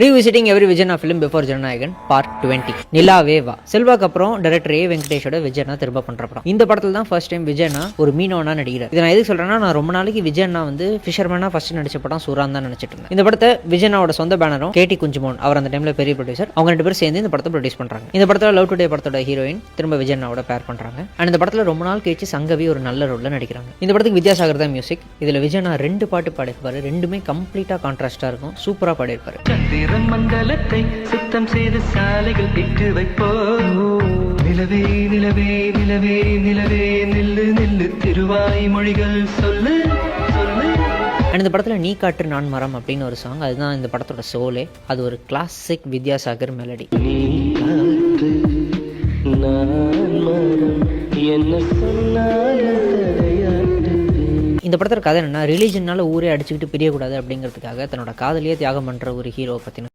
Revisiting every விஜயனா film before Jana Nayagan part 20 நிலாவேவா. செல்வாக்கு அப்புறம் டைரக்டர் ஏ வெங்கடேஷோட விஜயனா திரும்ப பண்ற படம். இந்த படத்துல தான் ஃபர்ஸ்ட் டைம் விஜயனா ஒரு மீனவனா நடிக்கிறார். இதை நான் எதுக்கு சொல்றேன்னா, நான் ரொம்ப நாளைக்கு விஜயனா வந்து ஃபிஷர்மேனா ஃபர்ஸ்ட் நடிச்ச படம் சூரான் தான் நினைச்சிட்டு இருந்தேன். இந்த படத்தை விஜயனாவோட சொந்த பேனரும் கேடி குஞ்சுமோன், அவர் அந்த டைம்ல பெரிய ப்ரொடியூசர், அவங்க 2 பேரும் சேர்ந்து இந்த படத்தை ப்ரொடியூஸ் பண்றாங்க. இந்த படத்துல லவ் டுடே படத்தோட ஹீரோயின் திரும்ப விஜயனாவோட பேர் பண்றாங்க. அண்ட் இந்த படத்துல ரொம்ப நாள் கழிச்சு சங்கவி ஒரு நல்ல ரோல்ல நடிக்கிறாங்க. இந்த படத்துக்கு வித்யாசாகர் தான் மியூசிக். இதுல விஜயனா 2 பாட்டு பாடிருப்பாரு. ரெண்டுமே கம்ப்ளீட்டா கான்ட்ராஸ்டா இருக்கும். சூப்பரா பாடிருப்பாரு. மண்டலத்தை சுத்தம் செய்து சாலைகள் இட்டு வைப்போ, நிலவே நிலவே நிலவே நிலவே நில்லு நில்லு திருவாய் மொழிகள் சொல்லு சொல்லு. அண்ட் இந்த படத்தில் நீ காற்று நான் மரம் அப்படின்னு ஒரு சாங், அதுதான் இந்த படத்தோட சோலே. அது ஒரு கிளாசிக் வித்யாசாகர் மெலடி. நீ காற்று நான் மரம் என்ன சொன்னாலும் இந்த படத்தோட கதை என்னன்னா, ரிலீஜன்னால ஊரே அடிச்சுக்கிட்டு பிரியக்கூடாது அப்படிங்கிறதுக்காக தன்னோட காதலியே தியாகம் பண்ற ஒரு ஹீரோ பத்தின